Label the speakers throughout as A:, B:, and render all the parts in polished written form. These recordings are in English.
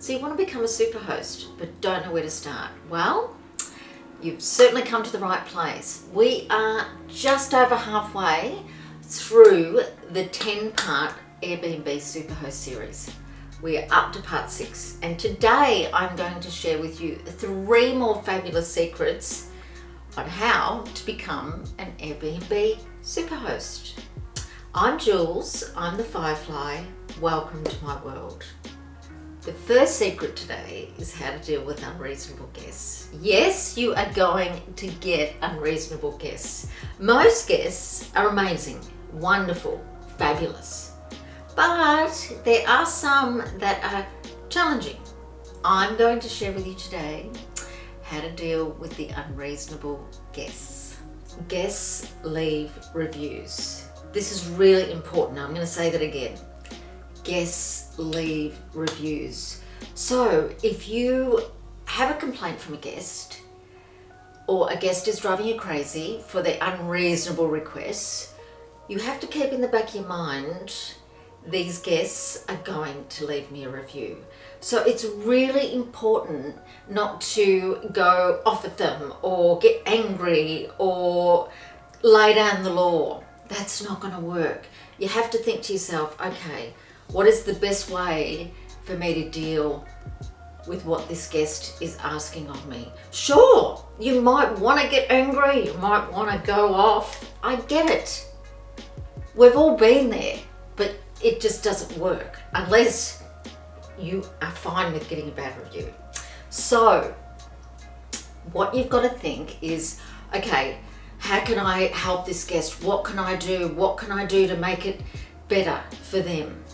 A: So you want to become a superhost, but don't know where to start. Well, you've certainly come to the right place. We are just over halfway through the 10-part Airbnb Superhost series. We are up to part 6, and today I'm going to share with you 3 more fabulous secrets on how to become an Airbnb Superhost. I'm Jules, I'm the Firefly. Welcome to my world. The first secret today is how to deal with unreasonable guests. Yes, you are going to get unreasonable guests. Most guests are amazing, wonderful, fabulous. But there are some that are challenging. I'm going to share with you today how to deal with the unreasonable guests. Guests leave reviews. This is really important. I'm going to say that again. Guests leave reviews. So if you have a complaint from a guest, or a guest is driving you crazy for their unreasonable requests, you have to keep in the back of your mind, these guests are going to leave me a review. So it's really important not to go off at them or get angry or lay down the law. That's not going to work. You have to think to yourself, okay, what is the best way for me to deal with what this guest is asking of me? Sure, you might want to get angry, you might want to go off. I get it. We've all been there, but it just doesn't work unless you are fine with getting a bad review. So what you've got to think is, okay, how can I help this guest? What can I do? What can I do to make it better for them?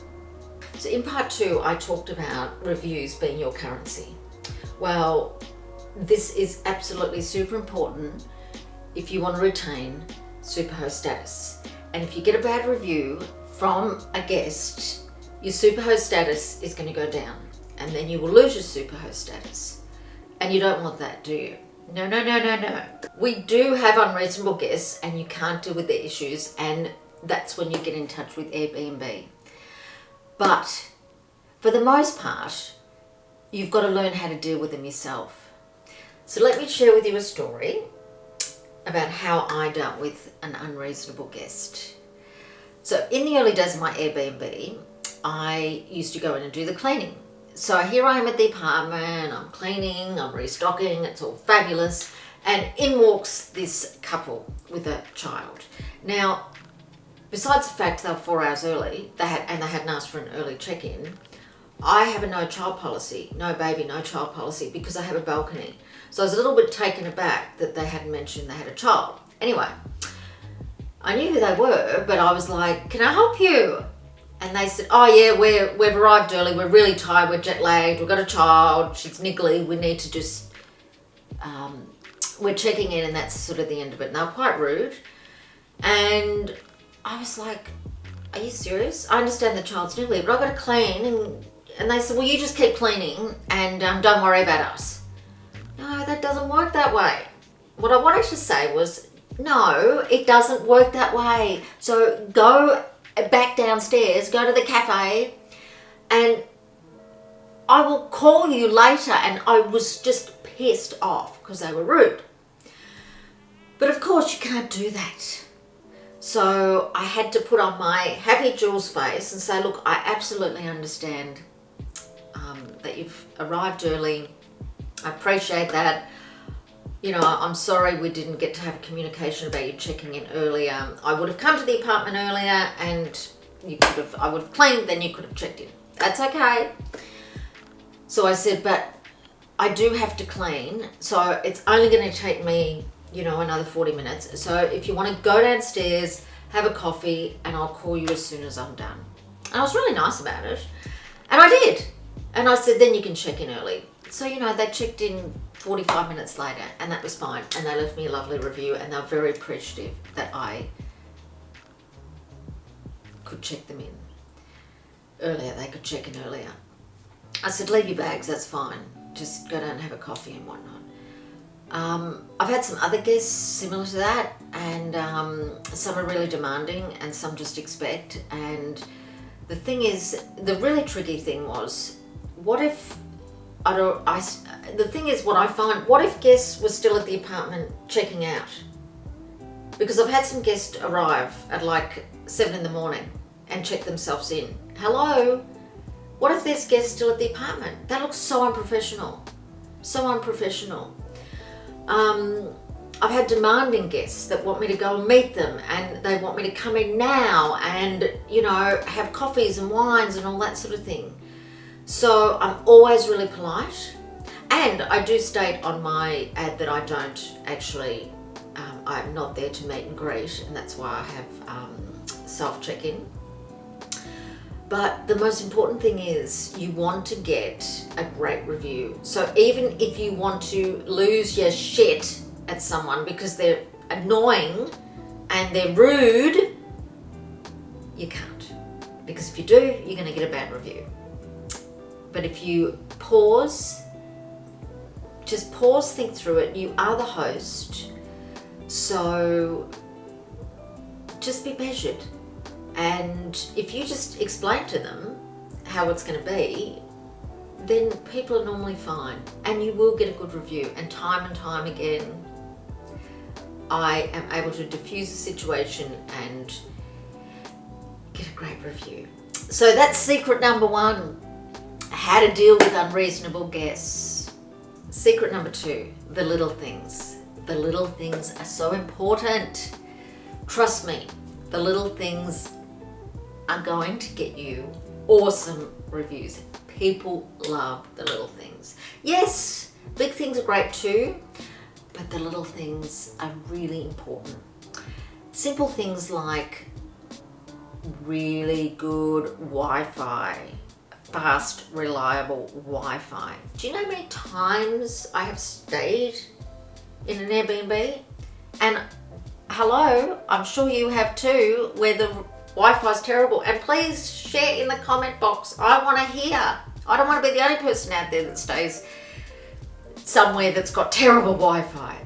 A: So in part 2, I talked about reviews being your currency. Well, this is absolutely super important if you want to retain Superhost status. And if you get a bad review from a guest, your Superhost status is going to go down, and then you will lose your Superhost status. And you don't want that, do you? No. We do have unreasonable guests, and you can't deal with their issues, and that's when you get in touch with Airbnb. But for the most part, you've got to learn how to deal with them yourself. So let me share with you a story about how I dealt with an unreasonable guest. So in the early days of my Airbnb, I used to go in and do the cleaning. So here I am at the apartment, I'm cleaning, I'm restocking, it's all fabulous. And in walks this couple with a child. Now, besides the fact they were 4 hours early, they hadn't asked for an early check-in, I have a no child policy, no baby, no child policy, because I have a balcony. So I was a little bit taken aback that they hadn't mentioned they had a child. Anyway, I knew who they were, but I was like, can I help you? And they said, oh yeah, we've arrived early, we're really tired, we're jet lagged, we've got a child, she's niggly, we need to just, we're checking in, and that's sort of the end of it. And they were quite rude. And I was like, are you serious? I understand the child's niggly, but I've got to clean. And they said, well, you just keep cleaning and don't worry about us. No, that doesn't work that way. What I wanted to say was, no, it doesn't work that way. So go back downstairs, go to the cafe, and I will call you later. And I was just pissed off because they were rude. But of course you can't do that. So I had to put on my happy Jules face and say, look, I absolutely understand that you've arrived early. I appreciate that. You know, I'm sorry we didn't get to have a communication about you checking in earlier. I would have come to the apartment earlier, and I would have cleaned, then you could have checked in. That's okay. So I said, but I do have to clean, so it's only going to take me, another 40 minutes. So if you want to go downstairs, have a coffee, and I'll call you as soon as I'm done. And I was really nice about it. And I did. And I said, then you can check in early. So, they checked in 45 minutes later, and that was fine. And they left me a lovely review, and they were very appreciative that I could check them in earlier. They could check in earlier. I said, leave your bags, that's fine. Just go down and have a coffee and whatnot. I've had some other guests similar to that, and some are really demanding and some just expect. And the thing is, the really tricky thing was, what if the thing is, what I find, what if guests were still at the apartment checking out? Because I've had some guests arrive at like 7 in the morning and check themselves in. Hello? What if there's guests still at the apartment? That looks so unprofessional. So unprofessional. I've had demanding guests that want me to go and meet them, and they want me to come in now and, you know, have coffees and wines and all that sort of thing. So I'm always really polite. And I do state on my ad that I don't actually, I'm not there to meet and greet, and that's why I have self-check-in. But the most important thing is you want to get a great review. So even if you want to lose your shit at someone because they're annoying and they're rude, you can't. Because if you do, you're going to get a bad review. But if you pause, just pause, think through it. You are the host, so just be measured. And if you just explain to them how it's going to be, then people are normally fine and you will get a good review. And time again, I am able to diffuse the situation and get a great review. So that's secret number 1, how to deal with unreasonable guests. Secret number 2, the little things. The little things are so important. Trust me, the little things are going to get you awesome reviews. People love the little things. Yes, big things are great too, but the little things are really important. Simple things like really good Wi-Fi, fast, reliable Wi-Fi. Do you know how many times I have stayed in an Airbnb? And hello, I'm sure you have too, where the Wi-Fi is terrible. And please share in the comment box. I want to hear. I don't want to be the only person out there that stays somewhere that's got terrible Wi-Fi.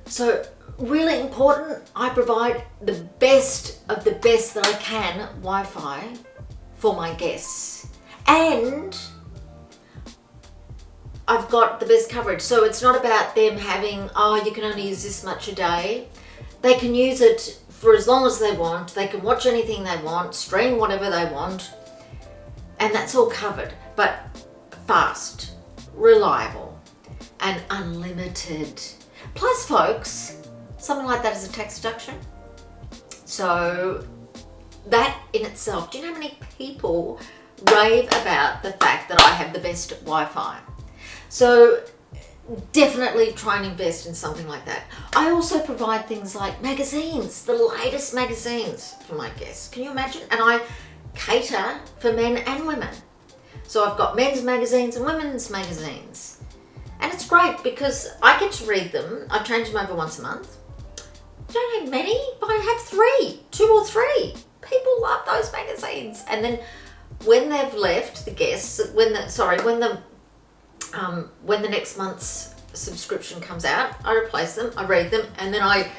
A: So really important, I provide the best of the best that I can Wi-Fi for my guests. And I've got the best coverage. So it's not about them having, oh, you can only use this much a day. They can use it for as long as they want. They can watch anything they want, stream whatever they want, and that's all covered. But fast, reliable, and unlimited. Plus, folks, something like that is a tax deduction. So that in itself, do you know how many people rave about the fact that I have the best Wi-Fi? So definitely try and invest in something like that. I also provide things like magazines, the latest magazines for my guests. Can you imagine? And I cater for men and women. So I've got men's magazines and women's magazines. And it's great because I get to read them. I change them over once a month. I don't have many, but I have 2 or 3. People love those magazines. And then when they've left, the guests, when the next month's subscription comes out, I replace them, I read them, and then I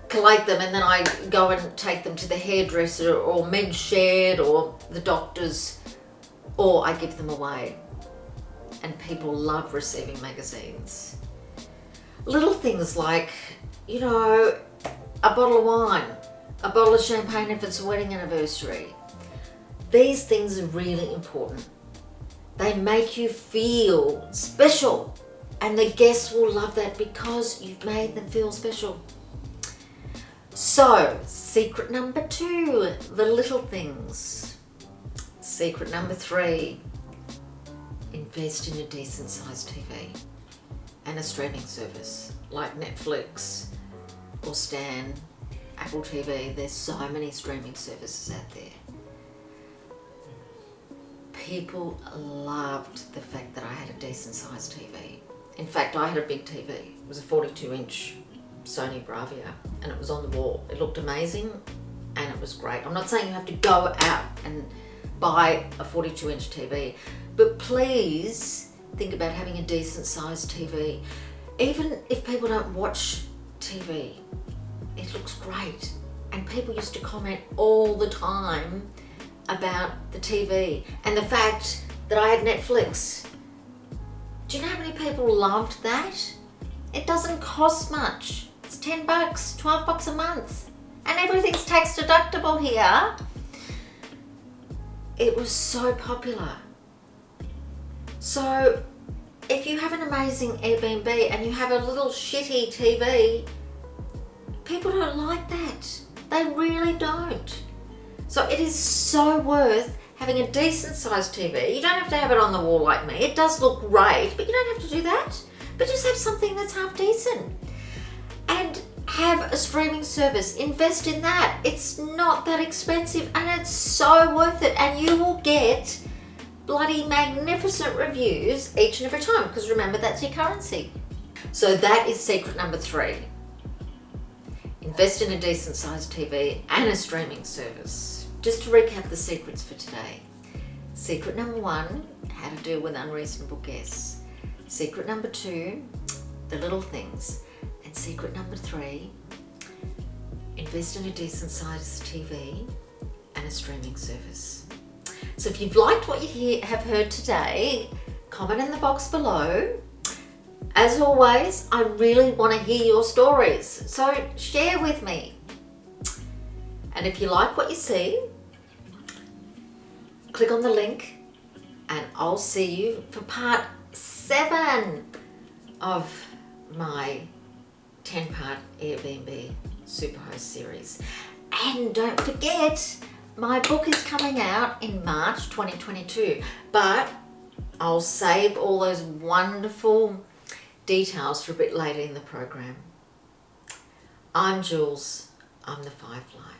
A: collate them, and then I go and take them to the hairdresser or men's shed or the doctor's, or I give them away. And people love receiving magazines. Little things like, you know, a bottle of wine, a bottle of champagne if it's a wedding anniversary. These things are really important. They make you feel special, and the guests will love that because you've made them feel special. So, secret number 2, the little things. Secret number 3, invest in a decent sized TV and a streaming service like Netflix or Stan, Apple TV. There's so many streaming services out there. People loved the fact that I had a decent sized TV. In fact, I had a big TV. It was a 42-inch Sony Bravia, and it was on the wall. It looked amazing and it was great. I'm not saying you have to go out and buy a 42-inch TV, but please think about having a decent sized TV. Even if people don't watch TV, it looks great. And people used to comment all the time about the TV and the fact that I had Netflix Do you know how many people loved that? It doesn't cost much. It's $10, $12 a month. And everything's tax deductible here. It was so popular. So if you have an amazing Airbnb and you have a little shitty TV, people don't like that. They really don't. So it is so worth having a decent sized TV. You don't have to have it on the wall like me. It does look great, but you don't have to do that. But just have something that's half decent. And have a streaming service. Invest in that. It's not that expensive and it's so worth it. And you will get bloody magnificent reviews each and every time, because remember, that's your currency. So that is secret number 3. Invest in a decent sized TV and a streaming service. Just to recap the secrets for today. Secret number 1, how to deal with unreasonable guests. Secret number 2, the little things. And secret number 3, invest in a decent sized TV and a streaming service. So if you've liked what you have heard today, comment in the box below. As always, I really want to hear your stories, so share with me. And if you like what you see, click on the link and I'll see you for part 7 of my 10-part Airbnb Superhost series. And don't forget, my book is coming out in March 2022, but I'll save all those wonderful details for a bit later in the program. I'm Jules, I'm the Firefly.